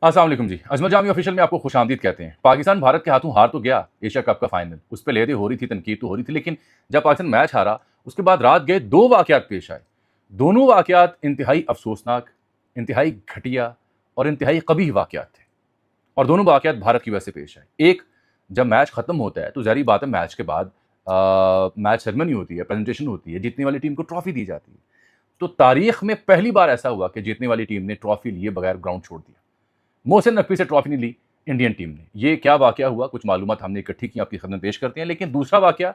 अस्सलाम वालेकुम जी। अजमल जामी ऑफिशियल में आपको खुशामदीद कहते हैं। पाकिस्तान भारत के हाथों हार तो गया एशिया कप का फाइनल, उस पे लेदे हो रही थी, तनकीद तो हो रही थी, लेकिन जब पाकिस्तान मैच हारा उसके बाद रात गए दो वाकयात पेश आए। दोनों वाकयात इंतहाई अफसोसनाक, इंतहाई घटिया और इंतहाई कबीह वाकयात थे, और दोनों वाकयात भारत की वजह से पेश आए। एक, जब मैच खत्म होता है तो ज़ाहिर बात है मैच के बाद मैच सेरेमनी होती है, प्रेजेंटेशन होती है, जीतने वाली टीम को ट्रॉफी दी जाती है। तो तारीख में पहली बार ऐसा हुआ कि जीतने वाली टीम ने ट्रॉफी लिए बगैर ग्राउंड छोड़ दिया। मोहसिन नकवी से ट्रॉफी नहीं ली इंडियन टीम ने। ये क्या वाकया हुआ, कुछ मालूमात हमने इकट्ठी की, आपकी खदमत पेश करते हैं। लेकिन दूसरा वाकया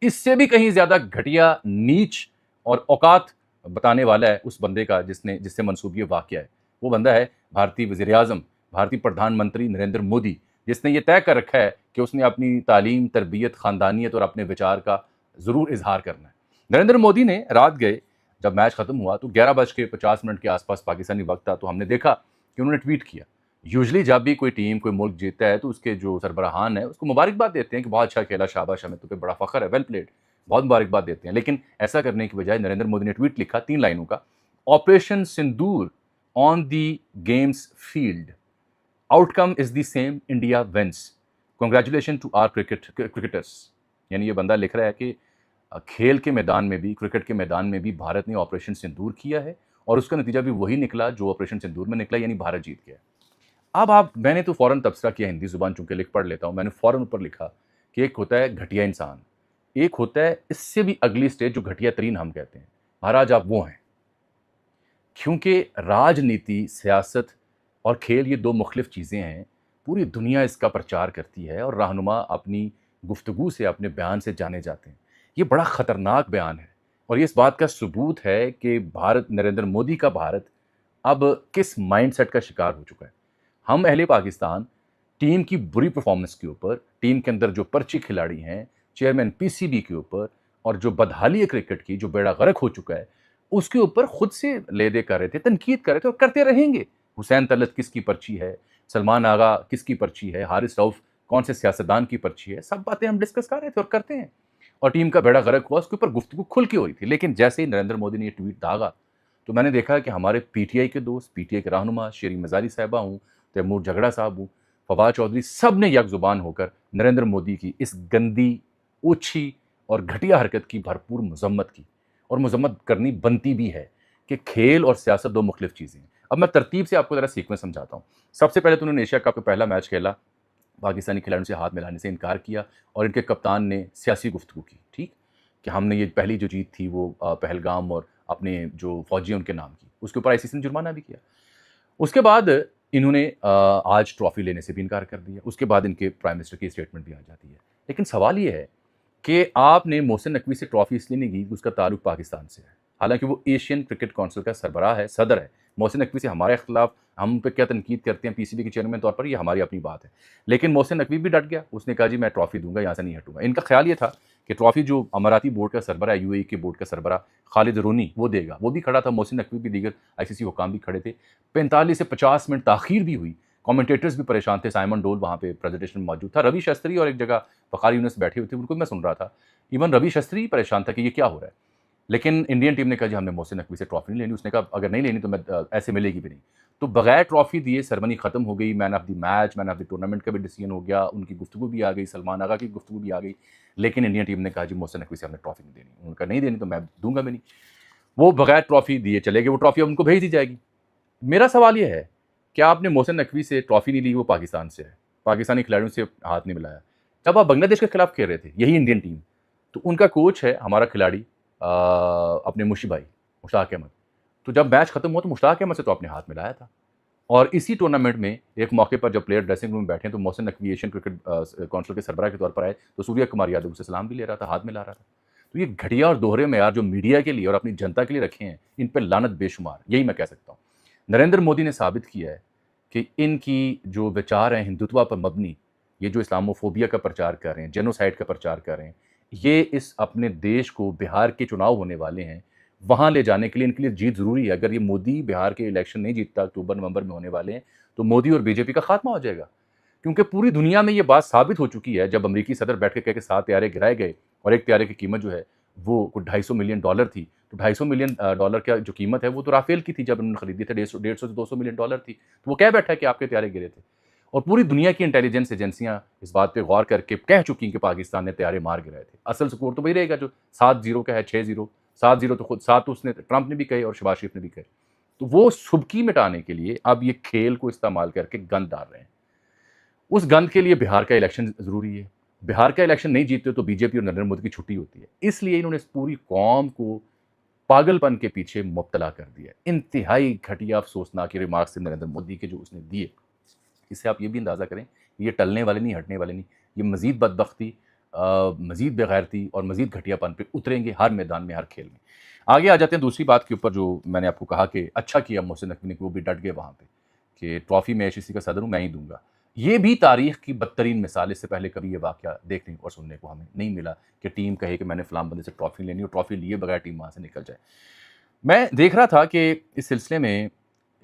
इससे भी कहीं ज्यादा घटिया, नीच और औकात बताने वाला है उस बंदे का जिससे मनसूब ये वाकया है। वो बंदा है भारतीय वज़ीर आज़म, भारतीय प्रधानमंत्री नरेंद्र मोदी, जिसने ये तय कर रखा है कि उसने अपनी तालीम, तरबियत, खानदानियत और अपने विचार का ज़रूर इजहार करना है। नरेंद्र मोदी ने रात गए, जब मैच खत्म हुआ तो 11:50 के आसपास पाकिस्तानी वक्त था, तो हमने देखा कि उन्होंने ट्वीट किया। यूजुअली जब भी कोई टीम, कोई मुल्क जीतता है तो उसके जो सरबराहान है उसको मुबारकबाद देते हैं कि बहुत अच्छा खेला, शाबाश, हमें तो पे बड़ा फ़ख्र है, वेल प्लेड, बहुत मुबारकबाद देते हैं। लेकिन ऐसा करने की बजाय नरेंद्र मोदी ने ट्वीट लिखा 3 लाइनों का, operation Sindoor on the games field, outcome is the same, India wins, congratulation to our cricketers. यानी ये बंदा लिख रहा है कि खेल के मैदान में भी, क्रिकेट के मैदान में भी भारत ने ऑपरेशन सिंदूर किया है और उसका नतीजा भी वही निकला जो ऑपरेशन सिंदूर में निकला, यानी भारत जीत गया। अब आप मैंने तो फ़ौरन तबसरा किया, हिंदी ज़ुबान चूँकि लिख पढ़ लेता हूँ, मैंने फ़ौरन ऊपर लिखा कि एक होता है घटिया इंसान, एक होता है इससे भी अगली स्टेज जो घटिया तरीन हम कहते हैं। महाराज आप वो हैं। क्योंकि राजनीति, सियासत और खेल ये 2 मुख़्तलिफ़ चीज़ें हैं। पूरी दुनिया इसका प्रचार करती है और रहनुमा अपनी गुफ्तगू से, अपने बयान से जाने जाते हैं। ये बड़ा ख़तरनाक बयान है और ये इस बात का सबूत है कि भारत, नरेंद्र मोदी का भारत अब किस माइंडसेट का शिकार हो चुका है। हम अहले पाकिस्तान टीम की बुरी परफॉर्मेंस के ऊपर, टीम के अंदर जो पर्ची खिलाड़ी हैं, चेयरमैन पीसीबी के ऊपर और जो बदहाली है क्रिकेट की, जो बेड़ा गर्क हो चुका है, उसके ऊपर खुद से ले-दे कर रहे थे, तनकीद कर रहे थे और करते रहेंगे। हुसैन तलत किसकी पर्ची है, सलमान आगा किसकी पर्ची है, हारिस रऊफ कौन से सियासतदान की पर्ची है, सब बातें हम डिस्कस कर रहे थे और करते हैं। और टीम का बेड़ा गर्क हुआ, उसके ऊपर गुफ्तगू खुल के हो रही थी। लेकिन जैसे ही नरेंद्र मोदी ने ये ट्वीट दागा, तो मैंने देखा कि हमारे पीटीआई के दोस्त, पीटीआई के रहनुमा, शेरीन मज़ारी साहिबा हूँ, तैमूर झगड़ा साहब हूँ, फवाद चौधरी, सब ने यक ज़ुबान होकर नरेंद्र मोदी की इस गंदी, ओछी और घटिया हरकत की भरपूर मज़म्मत की। और मज़म्मत करनी बनती भी है कि खेल और सियासत 2 मुख़्तलिफ़ चीज़ें हैं। अब मैं तरतीब से आपको ज़रा सीक्वेंस समझाता हूँ। सबसे पहले तो उन्होंने एशिया कप का पहला मैच खेला, पाकिस्तानी खिलाड़ियों से हाथ मिलाने से इनकार किया और इनके कप्तान ने सियासी गुफ्तगू की, ठीक? कि हमने ये पहली जो जीत थी वो पहलगाम और अपने जो फ़ौजी हैं उनके नाम की। उसके ऊपर आईसीसी ने जुर्माना भी किया। उसके बाद इन्होंने आज ट्रॉफ़ी लेने से भी इनकार कर दिया। उसके बाद इनके प्राइम मिनिस्टर की स्टेटमेंट भी आ जाती है। लेकिन सवाल ये है कि आपने मोहसिन नकवी से ट्रॉफ़ी इसलिए नहीं की कि उसका ताल्लुक पाकिस्तान से है। हालाँकि वो एशियन क्रिकेट काउंसिल का सरबराह है, सदर है। मोहसिन नकवी से हमारे खिलाफ हम पे क्या तनकीद करते हैं पीसीबी के चेयरमैन के तौर पर, ये हमारी अपनी बात है। लेकिन मोहसिन नकवी भी डट गया। उसने कहा जी मैं ट्रॉफ़ी दूँगा, यहाँ से नहीं हटूँगा। इनका ख़्याल ये था कि ट्रॉफ़ी जो अमाराती बोर्ड का सरबराह है, यूएई के बोर्ड का सरबराह खालिद रूनी वो देगा। वो भी खड़ा था, मोहसिन नकवी भी, दीगर आईसीसी हुकाम भी खड़े थे। 45 से 50 मिनट ताख़ीर भी हुई। कमेंटेटर्स भी परेशान थे। साइमन डोल वहाँ पे प्रेजेंटेशन में मौजूद था। रवि शास्त्री और एक जगह फ़खार यूनुस बैठे हुए थे, उनको भी मैं सुन रहा था। इवन रवि शास्त्री परेशान था कि ये क्या हो रहा है। लेकिन इंडियन टीम ने कहा जी हमने मोहसिन नकवी से ट्रॉफ़ी नहीं लेनी। उसने कहा अगर नहीं लेनी तो मैं ऐसे मिलेगी भी नहीं। तो बगैर ट्रॉफ़ी दिए सेरेमनी ख़त्म हो गई। Man of the match, man of the tournament का भी डिसीजन हो गया। उनकी गुफ्तगू भी आ गई, सलमान आगा की गुफ्तगू भी आ गई। लेकिन इंडियन टीम ने कहा जी मोहसिन नकवी से हमने ट्रॉफ़ी नहीं देनी। उन्होंने कहा नहीं देनी तो मैं दूँगा भी नहीं। वो बगैर ट्रॉफ़ी दिए चले गए। वो ट्रॉफ़ी अब उनको भेज दी जाएगी। मेरा सवाल ये है, क्या आपने मोहसिन नकवी से ट्रॉफ़ी नहीं ली, वो पाकिस्तान से है, पाकिस्तानी खिलाड़ियों से हाथ नहीं मिलाया। जब आप बांग्लादेश के खिलाफ खेल रहे थे, यही इंडियन टीम, तो उनका कोच है हमारा खिलाड़ी अपने मुशी भाई मुश्ताक अहमद। तो जब मैच खत्म हुआ तो मुश्ताक अहमद से तो आपने हाथ मिलाया था। और इसी टूर्नामेंट में एक मौके पर जब प्लेयर ड्रेसिंग रूम में बैठे तो Mohsin Naqvi Asian cricket council के सरबराह के तौर पर आए, तो सूर्य कुमार यादव से सलाम भी ले रहा था, हाथ मिला रहा था। तो ये घटिया और दोहरे मेयार जो मीडिया के लिए और अपनी जनता के लिए रखे हैं, इन पर लानत बेशुमार, यही मैं कह सकता हूँ। नरेंद्र मोदी ने साबित किया है कि इनकी जो विचार हैं हिंदुत्व पर मबनी, ये जो इस्लामोफोबिया का प्रचार कर रहे हैं, जेनोसाइड का प्रचार कर रहे हैं, ये इस अपने देश को, बिहार के चुनाव होने वाले हैं, वहाँ ले जाने के लिए इनके लिए जीत ज़रूरी है। अगर ये मोदी बिहार के इलेक्शन नहीं जीतता, अक्टूबर-नवंबर में होने वाले हैं, तो मोदी और बीजेपी का खात्मा हो जाएगा। क्योंकि पूरी दुनिया में ये बात साबित हो चुकी है, जब अमेरिकी सदर बैठ के कहे कि 7 तैयारे गिराए गए और एक तैयारे की कीमत जो है वो कुछ $250 मिलियन थी, तो $250 मिलियन का जो कीमत है वो तो राफेल की थी जब उन्होंने खरीदी थी, 150 से $200 मिलियन थी। तो वो कह बैठा है कि आपके तैयारे गिरे थे। और पूरी दुनिया की इंटेलिजेंस एजेंसियां इस बात पे गौर करके कह चुकी हैं कि पाकिस्तान ने तैयारे मार गिराए थे। असल स्कोर तो वही रहेगा जो 7-0 का है, 6-0, 7-0 तो खुद 7 तो उसने ट्रंप ने भी कहे और शहबाज शरीफ ने भी कहे। तो वो सुबकी मिटाने के लिए अब ये खेल को इस्तेमाल करके गंद डाल रहे हैं। उस गंद के लिए बिहार का इलेक्शन जरूरी है। बिहार का इलेक्शन नहीं जीतते तो बीजेपी और नरेंद्र मोदी की छुट्टी होती है। इसलिए इन्होंने इस पूरी कौम को पागलपन के पीछे मुब्तला कर दिया। इंतहाई घटिया अफसोसनाक रिमार्क्स थे नरेंद्र मोदी के जो उसने दिए। इससे आप ये भी अंदाज़ा करें ये टलने वाले नहीं, हटने वाले नहीं। ये मज़ीद बदबख्ती, मज़ीद बेगैरती और मज़ीद घटियापन पे उतरेंगे हर मैदान में, हर खेल में। आगे आ जाते हैं दूसरी बात के ऊपर जो मैंने आपको कहा कि अच्छा किया मोहसिन नकवी ने कि वो भी डट गए वहाँ पे कि ट्रॉफ़ी मैं ACC का सदर हूँ, मैं ही दूंगा। ये भी तारीख की बदतरीन मिसाल, इससे पहले कभी ये वाक़या देखने और सुनने को हमें नहीं मिला कि टीम कहे कि मैंने फ़लाँ बंदे से ट्रॉफ़ी लेनी और ट्रॉफ़ी लिए बगैर टीम वहाँ से निकल जाए। मैं देख रहा था कि इस सिलसिले में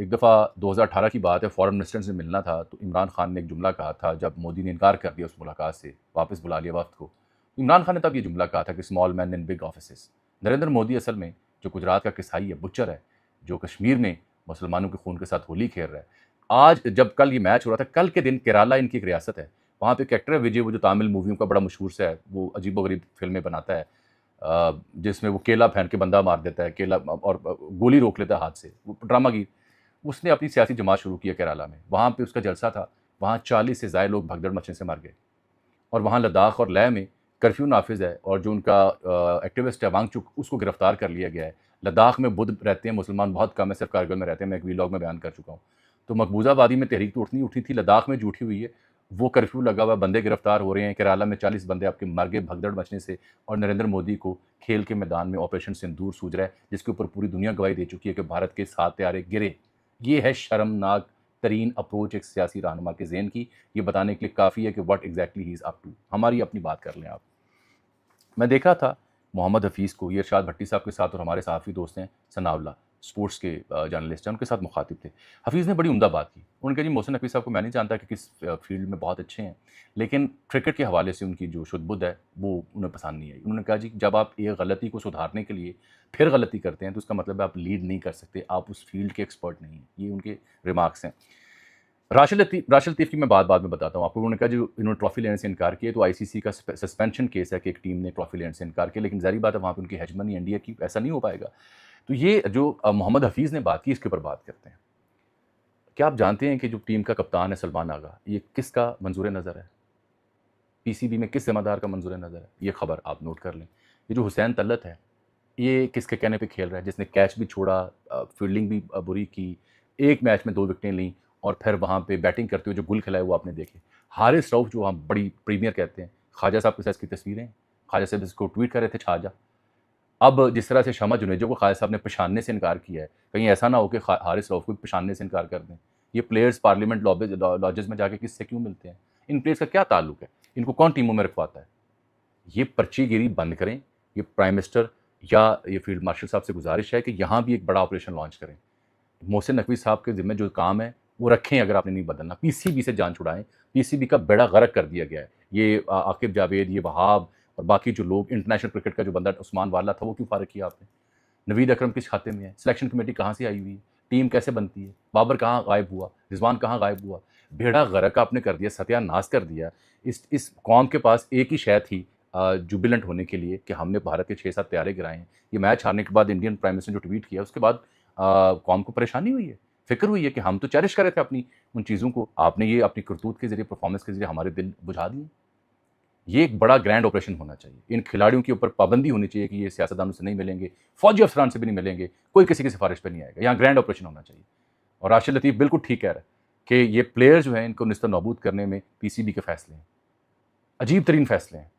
एक दफ़ा 2018 की बात है, फॉरेन मिनिस्टर से मिलना था तो इमरान खान ने एक जुमला कहा था जब मोदी ने इनकार कर दिया उस मुलाकात से, वापस बुला लिया वफ़द को। इमरान खान ने तब ये जुमला कहा था कि small man in big offices. Narendra Modi असल में जो गुजरात का किसाई है, बुच्चर है, जो कश्मीर में मुसलमानों के खून के साथ होली खेल रहा है। आज जब कल ये मैच हो रहा था, कल के दिन केरला इनकी एक रियासत है, वहाँ पे एक एक्टर है विजय, वो जो तमिल मूवियों का बड़ा मशहूर सा है, वो अजीबोगरीब फिल्में बनाता है, जिसमें वो केला फेंक के बंदा मार देता है, केला और गोली रोक लेता है हाथ से, वो ड्रामागीर। उसने अपनी सियासी जमात शुरू किया केरला में, वहाँ पे उसका जलसा था, वहाँ 40 से ज़ायद लोग भगदड़ मचने से मर गए। और वहाँ लद्दाख और लेह में कर्फ्यू नाफिज है और जो उनका एक्टिविस्ट है वांगचुक, उसको गिरफ्तार कर लिया गया है। लद्दाख में बुद्ध रहते हैं, मुसलमान बहुत कम है, सिर्फ कारगिल में रहते हैं, मैं एक वीलॉग में बयान कर चुका हूँ। तो मकबूजाबादी में तहरीक तो उठनी उठी थी, लद्दाख में जूठी हुई है, वो कर्फ्यू लगा हुआ, बंदे गिरफ्तार हो रहे हैं। केरला में 40 बंदे आपके मर गए भगदड़ मचने से, और नरेंद्र मोदी को खेल के मैदान में ऑपरेशन सिंदूर सूझ रहा है, जिसके ऊपर पूरी दुनिया गवाही दे चुकी है कि भारत के 7 तैयारे गिरे। ये है शर्मनाक तरीन अप्रोच एक सियासी रहनुमा के ज़हन की। ये बताने के लिए काफ़ी है कि what exactly he is up to. हमारी अपनी बात कर लें आप। मैं देख रहा था मोहम्मद हफ़ीज़ को, ये इरशाद भट्टी साहब के साथ, और हमारे सहाफ़ी दोस्त हैं सनाउल्लाह, स्पोर्ट्स के जर्नलिस्ट हैं, उनके साथ मुखातिब थे। हफ़ीज़ ने बड़ी उम्दा बात की। उन्होंने कहा जी मोहसिन नकवी साहब को मैं नहीं जानता कि किस फील्ड में बहुत अच्छे हैं, लेकिन क्रिकेट के हवाले से उनकी जो शुद्ध-बुद्ध है वो उन्हें पसंद नहीं आई। उन्होंने कहा जी जब आप एक गलती को सुधारने के लिए फिर गलती करते हैं तो उसका मतलब है आप लीड नहीं कर सकते, आप उस फील्ड के एक्सपर्ट नहीं हैं। ये उनके रिमार्क्स हैं। राशिद लतीफ़ की मैं बात में बताता हूँ आपको। उन्होंने कहा जो इन्होंने ट्रॉफ़ी लेने से इनकार किया, तो ICC का सस्पेंशन केस है कि एक टीम ने ट्रॉफ़ी लेने से इनकार किया, लेकिन ज़ाहिर बात है वहाँ पे उनकी हेजमनी इंडिया की, ऐसा नहीं हो पाएगा। तो ये जो मोहम्मद हफ़ीज़ ने बात की, इसके ऊपर बात करते हैं। क्या आप जानते हैं कि जो टीम का कप्तान है सलमान आगा, ये किसका मंजूर नज़र है? PCB में किस ज़िम्मेदार का मंजूर नज़र है? ये खबर आप नोट कर लें। ये जो हुसैन तलत है, ये किसके कहने पे खेल रहा है, जिसने कैच भी छोड़ा, फील्डिंग भी बुरी की, एक मैच में 2 विकेटें लीं, और फिर वहाँ पे बैटिंग करते हुए जो गुल खिलाए वो आपने देखे। हारिस रऊफ़ जो हम बड़ी प्रीमियर कहते हैं, ख्वाजा साहब के साथ इसकी तस्वीरें, ख्वाजा साहब इसको ट्वीट कर रहे थे छाजा। अब जिस तरह से शमा जुनेजो को ख्वाजा साहब ने पहचानने से इनकार किया है, कहीं ऐसा ना हो कि हारिस रऊफ़ को भी पहचानने से इनकार कर दें। ये प्लेयर्स पार्लियामेंट लॉजेस में जाके किससे क्यों मिलते हैं? इन प्लेयर्स का क्या ताल्लुक है? इनको कौन टीमों में रखवाता है? ये पर्चीगिरी बंद करें। ये प्राइम मिनिस्टर या ये फील्ड मार्शल साहब से गुजारिश है कि यहाँ भी एक बड़ा ऑपरेशन लॉन्च करें। मोहसिन नकवी साहब के ज़िम्मे जो काम है वो रखें, अगर आपने नहीं बदलना। PCB से जान छुड़ाएं। PCB का बेड़ा गर्क कर दिया गया है। ये आकिब जावेद, ये वहाब और बाकी जो लोग, इंटरनेशनल क्रिकेट का जो बंदा उस्मान वाला था वो क्यों फारिग किया आपने? नवीद अकरम किस खाते में है? सिलेक्शन कमेटी कहाँ से आई हुई है? टीम कैसे बनती है? बाबर कहाँ गायब हुआ? रिजवान कहाँ गायब हुआ? बेड़ा गर्क आपने कर दिया, सत्यानाश कर दिया। इस कौम के पास एक ही शय थी जुबिलेंट होने के लिए कि हमने भारत के 6-7 तैयारे गिराए हैं। ये मैच हारने के बाद इंडियन प्राइम मिनिस्टर ने जो ट्वीट किया, उसके बाद कौम को परेशानी हुई है, फ़िक्र हुई है कि हम तो चेरिश कर रहे थे अपनी उन चीज़ों को, आपने ये अपनी करतूत के ज़रिए, परफॉर्मेंस के ज़रिए हमारे दिल बुझा दिए। ये एक बड़ा ग्रैंड ऑपरेशन होना चाहिए। इन खिलाड़ियों के ऊपर पाबंदी होनी चाहिए कि ये सियासतदानों से नहीं मिलेंगे, फौजी अफसरान से भी नहीं मिलेंगे, कोई किसी की सिफारिश पे नहीं आएगा। यहाँ ग्रैंड ऑपरेशन होना चाहिए। और राशिद लतीफ़ बिल्कुल ठीक कह रहा है कि ये प्लेयर जो हैं इनको निस्ता-नाबूद करने में PCB के फैसले हैं, अजीब तरीन फैसले हैं।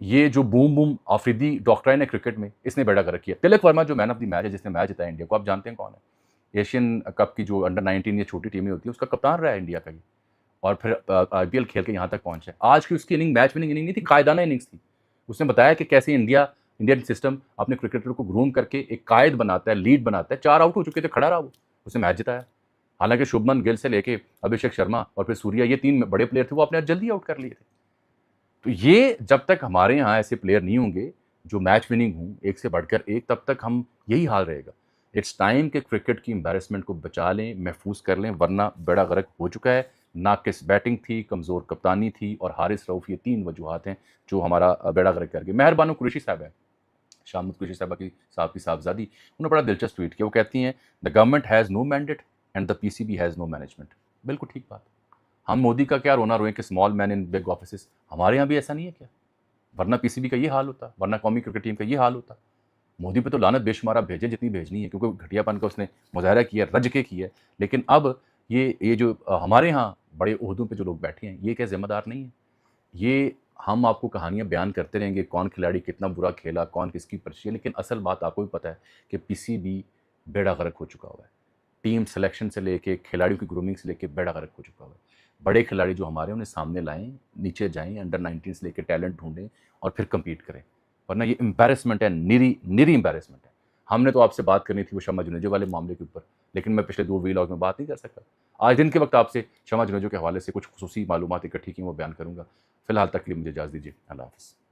ये जो बूम आफरीदी डॉक्ट्राइन है क्रिकेट में, इसने बेड़ा गर्क किया। तिलक वर्मा जो मैन ऑफ द मैच है, जिसने मैच जिताया इंडिया को, आप जानते हैं कौन है? एशियन कप की जो अंडर 19 ये छोटी टीमें होती है, उसका कप्तान रहा है इंडिया का ये, और फिर IPL खेल के यहाँ तक पहुँचा है। आज की उसकी इनिंग मैच विनिंग इनिंग नहीं थी, कायदाना इनिंग्स थी। उसने बताया कि कैसे इंडियन सिस्टम अपने क्रिकेटर को ग्रूम करके एक कायद बनाता है, लीड बनाता है। 4 आउट हो चुके थे, खड़ा रहा वो, उसने मैच जिताया। हालांकि शुभमन गिल से लेके अभिषेक शर्मा और फिर सूर्या, ये 3 बड़े प्लेयर थे, वो अपने जल्दी आउट कर लिए थे। तो ये जब तक हमारे यहाँ ऐसे प्लेयर नहीं होंगे, जो मैच विनिंग हूँ, एक से बढ़कर एक, तब तक हम यही हाल रहेगा। इट्स टाइम कि क्रिकेट की एम्बैरेसमेंट को बचा लें, महफूज कर लें, वरना बेड़ा गर्क हो चुका है। नाकिस बैटिंग थी, कमज़ोर कप्तानी थी और हारिस रऊफ़, ये 3 वजूहात हैं जो हमारा बेड़ा गर्क कर गए। महर बानो कुरैशी साहब हैं, शामत कुरैशी साहबा की साहबजादी, उन्होंने बड़ा दिलचस्प ट्वीट किया। वो कहती हैं, the government has no mandate and the PCB has no management. बिल्कुल ठीक बात। हम मोदी का क्या रोना रोएं कि small man in big offices, हमारे यहाँ भी ऐसा नहीं है क्या? वरना पीसीबी का ये हाल होता, वरना कौमी क्रिकेट टीम का ये हाल होता। मोदी पे तो लानत बेशुमार आप भेजें जितनी भेजनी है, क्योंकि घटियापन का उसने मुजाहरा किया, रज के किया। लेकिन अब ये जो हमारे यहाँ बड़े ओहदों पे जो लोग बैठे हैं, ये क्या ज़िम्मेदार नहीं है? ये हम आपको कहानियाँ बयान करते रहेंगे, कौन खिलाड़ी कितना बुरा खेला, कौन किसकी पर्ची है, लेकिन असल बात आपको भी पता है कि पीसीबी बेड़ा गर्क हो चुका हुआ है। टीम सिलेक्शन से लेके, खिलाड़ियों की ग्रूमिंग से लेके बेड़ा गर्क हो चुका हुआ है। बड़े खिलाड़ी जो हमारे, उन्हें सामने लाएँ, नीचे जाएँ, अंडर 19 से लेके टैलेंट ढूँढें और फिर कम्पीट करें। वरना ये एम्बैरेसमेंट है, निरी एम्बैरेसमेंट है। हमने तो आपसे बात करनी थी वो शमा जुनेजो वाले मामले के ऊपर, लेकिन मैं पिछले 2 व्लॉग में बात नहीं कर सका। आज दिन के वक्त आपसे शमा जुनेजो के हवाले से कुछ खुसूसी मालूमात इकट्ठी की, वो बयान करूँगा। फिलहाल तक के लिए मुझे इजाज़त दीजिए। अल्लाह हाफ़िज़।